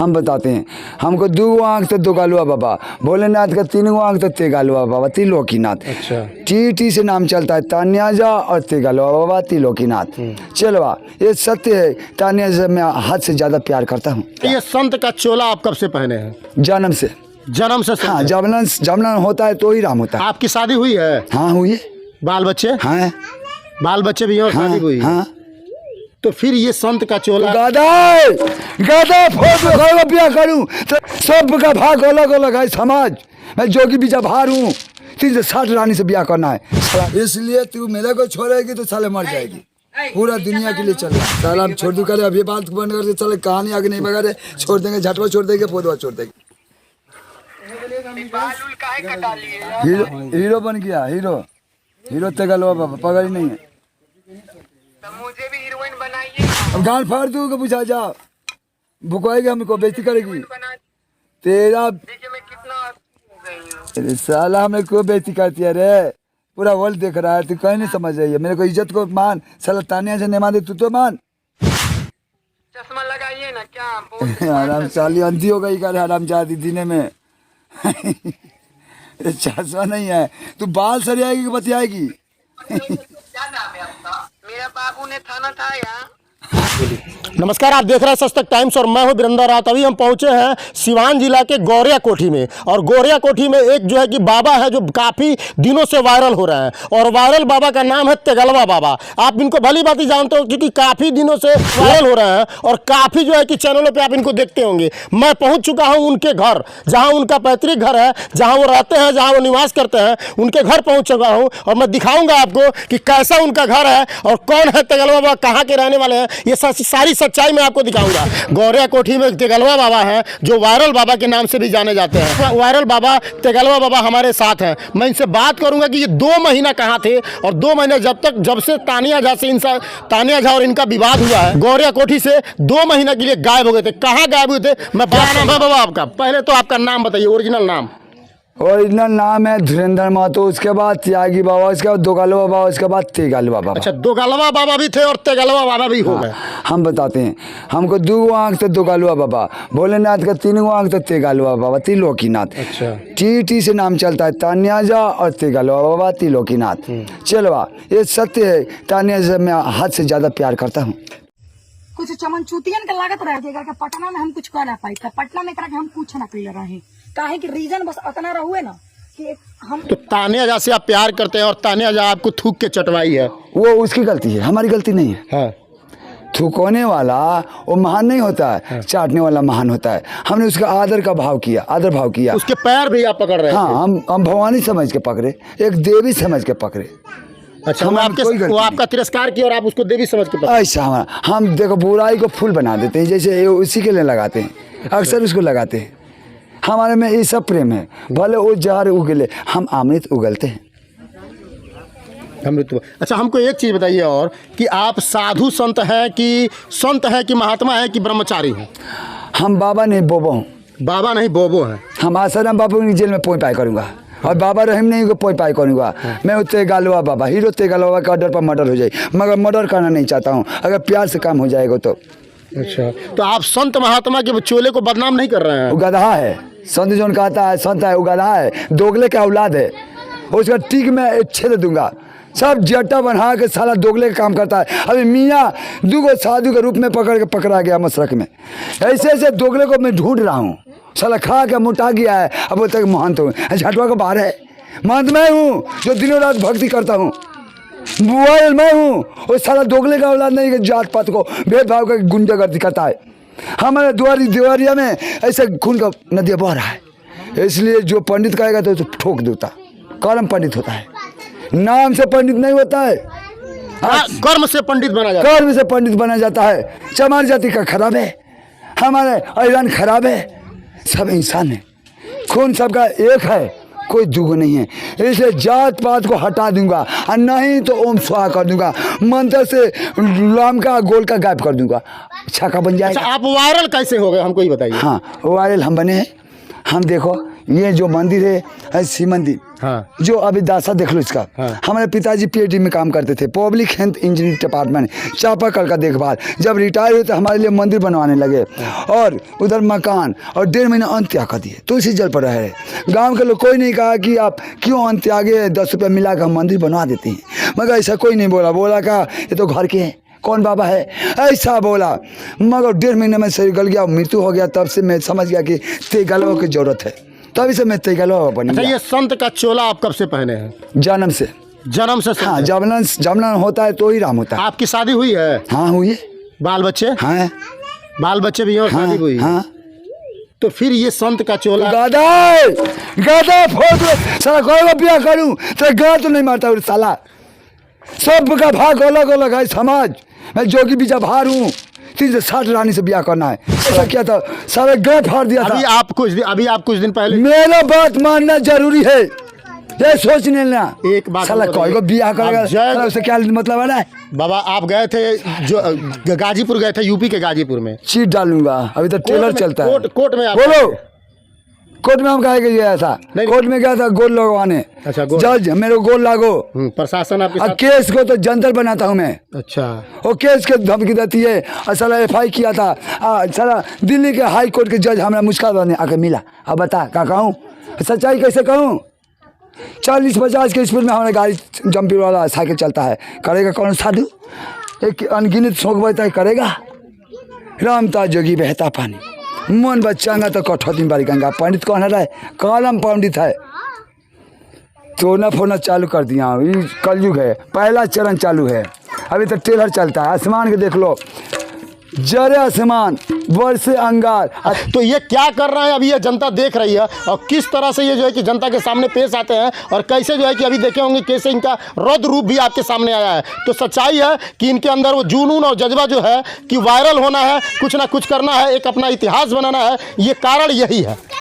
हम बताते हैं। हमको 2 आँख तो 2 गालुआ बाबा, भोलेनाथ का 3 आँख तो 3 गालुआ बाबा, त्रिलोकीनाथ। अच्छा, टी से नाम चलता है, तान्याजा और 3 गालुआ बाबा त्रिलोकीनाथ। चलवा ये सत्य है, तान्याजा मैं हद से ज़्यादा प्यार करता हूँ। ये संत का चोला आप कब से पहने हैं? जन्म से। जन्म से? हाँ, जबलन होता है तो ही राम होता है। आपकी शादी हुई है? हाँ हुई है। बाल बच्चे? हाँ, बाल बच्चे भी हैं और शादी हुई है? हाँ। तो फिर ये संत का चोला गादा फोटो ब्याह करूँ तो सबका भाग अलग अलग है। समाज मैं जोगी बीजा भार हूँ, 360 रानी से ब्याह करना है। इसलिए तू मेरे को छोड़ेगी तो साले मर जाएगी। पूरा दुनिया के लिए चल रहा है। साला हम छोड़ दू करे, अभी बात बंद कर दे, चले कहानी आगे नहीं बगा रहे, छोड़ देंगे, झटवा छोड़ देंगे, पोदवा छोड़ देंगे। हीरो बन गया, हीरो तेगलवा बाबा, पगड़ नहीं है। तो मुझे भी हीरोइन बनाइए। अब गाल फाड़ दूंगा, पूछा जा भुकवाएगी, हमको बेइज्जती करेगी तेरा। देखिए मैं कितना हो गई हूँ। अरे साला हमें क्यों बेइज्जती करती है रे? पूरा वर्ल्ड देख रहा है, तू कहीं नहीं समझ रही है। मेरे को इज्जत को मान, साला तानिया से नहीं मान दे तू तो मान। चश्मा लगाइए ना क्या? आराम साली अंधी हो गई कर आराम जाती दीने में। चश्मा नहीं है, तू बाल सरियाएगी कि बतियाएगी? क्या नाम है आपका? मेरा बाबू ने थाना था यहाँ। नमस्कार, आप देख रहे हैं सच तक टाइम्स और मैं हूं वीरेंद्र रावत। अभी हम पहुंचे हैं सिवान जिला के गौरिया कोठी में, और गौरिया कोठी में एक जो है कि बाबा है जो काफ़ी दिनों से वायरल हो रहे हैं, और वायरल बाबा का नाम है तेगलवा बाबा। आप इनको भली बात ही जानते हो क्योंकि काफ़ी दिनों से वायरल हो रहे हैं और काफ़ी जो है कि चैनलों पर आप इनको देखते होंगे। मैं पहुँच चुका हूँ उनके घर, जहाँ उनका पैतृक घर है, जहाँ वो रहते हैं, जहाँ वो निवास करते हैं, उनके घर पहुँच चुका हूँ। और मैं दिखाऊँगा आपको कि कैसा उनका घर है और कौन है तेगलवा बाबा, कहाँ के रहने वाले हैं, ये सारी सच्चाई मैं आपको दिखाऊंगा। गौरिया कोठी में तेगलवा बाबा हैं जो वायरल बाबा के नाम से भी जाने जाते हैं। वायरल बाबा तेगलवा बाबा हमारे साथ हैं। मैं इनसे बात करूंगा कि ये 2 महीना कहाँ थे, और 2 महीने जब से तानिया झा और इनका विवाद हुआ है, गौरिया कोठी से 2 महीना के लिए गायब हो गए थे। कहाँ गायब हुए थे? मैं क्या नाम है बाबा आपका? पहले तो आपका नाम बताइए, ओरिजिनल नाम। ओरिजिनल नाम है धीरेन्द्र महतो, उसके बाद त्यागी बाबा, उसके बाद 2 गालुआ बाबा, उसके बाद तेगलवा बाबा। अच्छा, 2 गालुआ बाबा भी थे और तेगलवा बाबा भी हो गए। हम बताते हैं। हमको 2 आँख तो 2 गालुआ बाबा, भोलेनाथ का 3 आँख तो 3 गालुआ बाबा, त्रिलोकीनाथ। अच्छा, टी से नाम चलता है, तान्याजा और 3 गालुआ बाबा त्रिलोकीनाथ। चलवा ये सत्य है, तान्याजा मैं हद से ज़्यादा प्यार करता हूँ। कुछ चमन चूतियन के लागत रह जाएगा कि पटना में हम कुछ कर ना पाई, पटना में करके हम कुछ ना कर रहे, काहे कि रीजन बस इतना रहुए ना कि हम तो तानिया झा से आप प्यार करते हैं और तानिया झा आपको थूक के चटवाई है, वो उसकी गलती है, हमारी गलती नहीं है। हाँ। थूकने वाला वो महान नहीं होता है, चाटने वाला महान होता है। हमने उसका आदर भाव किया। उसके पैर भी आप पकड़ रहे हैं? हाँ, हम भवानी समझ के पकड़े, एक देवी समझ के पकड़े। अच्छा, वो आपका तिरस्कार किया और आप उसको देवी समझ के पकड़े? ऐसा हमारा, हम देखो बुराई को फूल बना देते हैं, जैसे उसी के लिए लगाते हैं, अक्सर उसको लगाते हैं। हमारे में ये सब प्रेम है, भले वो जहर उगले, हम अमृत उगलते हैं। अमृत। अच्छा, हमको एक चीज़ बताइए और कि आप साधु संत हैं कि महात्मा हैं कि ब्रह्मचारी हैं? हम बाबा नहीं बोबो हूँ। बाबा नहीं बोबो हैं। हम आसाराम बाबू की जेल में पोई पाई करूँगा, और बाबा रहीम नहीं को पोई पाई करूँगा। मैं उत्ते गालुआ बाबा, हीरो तेगलवा का ऑर्डर पर मर्डर हो जाए, मगर मर्डर करना नहीं चाहता हूँ, अगर प्यार से काम हो जाएगा तो। अच्छा, तो आप संत महात्मा के चोले को बदनाम नहीं कर रहे हैं? वो गधा है, संत जोन कहता है संत है, वो गधा है, दोगले का औलाद है। उसका टीक में छेद दूंगा, सब जट्टा बना के साला दोगले का काम करता है। अभी मियाँ 2 साधु के रूप में पकड़ा गया मशरक में। ऐसे दोगले को मैं ढूंढ रहा हूँ, साला खा के मोटा गया है, अब बोलते तक महंत हूँ। झटवा का बाहर है, महंत मैं हूँ जो दिनों रात भक्ति करता हूँ। बुआ मैं हूँ, वो साला दोगले का औलाद नहीं, जात पात को भेदभाव का गुंडागर्दी करता है। हमारे देवरिया में ऐसे खून का नदिया बह रहा है। इसलिए जो पंडित कहेगा तो ठोक देता, कर्म पंडित होता है, नाम से पंडित नहीं होता है। कर्म से पंडित बना जाता है। कर्म से पंडित बना जाता है। चमार जाति का खराब है, हमारे ऐलान खराब है, सब इंसान है, खून सबका एक है, कोई दुगो नहीं है। इसलिए जात पात को हटा दूंगा, और नहीं तो ओम स्वाहा कर दूंगा, मंत्र से लाम का गोल का गायब कर दूंगा, छक्का बन जाएगा। अच्छा, आप वायरल कैसे हो गए हमको ये बताइए। हाँ, वायरल हम बने हैं। हम देखो ये जो मंदिर है शिव मंदिर, हाँ। जो अभी दासा देख लो इसका। हाँ। हमारे पिताजी पीएचडी में काम करते थे, पब्लिक हेल्थ इंजीनियरिंग डिपार्टमेंट, चापाकल का देखभाल। जब रिटायर हुए तो हमारे लिए मंदिर बनवाने लगे और उधर मकान, और 1.5 महीना अंत्याग कर दिए। तुलसी जल पर रहे। गांव के लोग कोई नहीं कहा कि आप क्यों अंत्यागे, 10 रुपये मिला कर हम मंदिर बनवा देते हैं, मगर ऐसा कोई नहीं बोला। बोला कहा ये तो घर के हैं, कौन बाबा है, ऐसा बोला। मगर 1.5 महीने में शरीर गल गया, मृत्यु हो गया। तब से मैं समझ गया कि तेगलवा की जरूरत है, तभी से मैं तेगलवा बन अच्छा, गया। ये संत का चोला आप कब से पहने हैं? जन्म से। जन्म से संत हाँ, है। जबलन होता है तो ही राम होता है। आपकी शादी हुई है? हाँ हुई है। बाल बच्चे? हाँ बाल बच्चे भी हैं और हाँ शादी हुई है। हाँ। तो फिर ये संत का चोला गादा फोड़ साला, कोई ब्याह करूं तो गा तो नहीं मारता साला। सबका भाग अलग अलग है समाज। मैं जोगी बीजा भार हूँ, 360 रानी से ब्याह करना है। ऐसा क्या था, सारे गए फाड़ दिया था। अभी आप कुछ दिन पहले मेरा बात मानना जरूरी है, ये सोचने ना। एक बात साला हमको कोई को ब्याह करेगा, आप जय- साला उससे क्या मतलब है ना। बाबा आप गए थे जो गाजीपुर गए थे, यूपी के गाजीपुर में। चीट डालूंगा, अभी तो टेलर चलता है। कोर्ट में आप बोलो, कोर्ट में हम कहे गया था, नहीं। कोर्ट में गया था गोल लगवाने। अच्छा, गोल। जज मेरे को गोल लागो, प्रशासन आपके और साथ? केस को तो जंतर बनाता हूँ मैं। अच्छा, वो केस के धमकी देती है। और साला FI किया था, साला दिल्ली के हाई कोर्ट के जज हमारा मुस्कान बने आके मिला। अब बता क्या कहूँ, सच्चाई कैसे कहूँ। 40-50 के स्पीड में हमारा गाड़ी जंपी वाला साइकिल चलता है, करेगा कौन साधु? एक अनगिनत शौक बहता है, करेगा। रामता जोगी बहता पानी, मन बच्चांगा तो कठौती बारी गंगा। पंडित कौन है? कलम पंडित है। तोड़ना फोड़ना चालू कर दिया, ये कलयुग है, पहला चरण चालू है। अभी तो टेलर चलता है। आसमान के देख लो, जरे आसमान, वर्षे अंगार। तो ये क्या कर रहे हैं अभी, ये जनता देख रही है और किस तरह से ये जो है कि जनता के सामने पेश आते हैं, और कैसे जो है कि अभी देखे होंगे कैसे इनका रौद्र रूप भी आपके सामने आया है। तो सच्चाई है कि इनके अंदर वो जुनून और जज्बा जो है कि वायरल होना है, कुछ ना कुछ करना है, एक अपना इतिहास बनाना है, ये कारण यही है।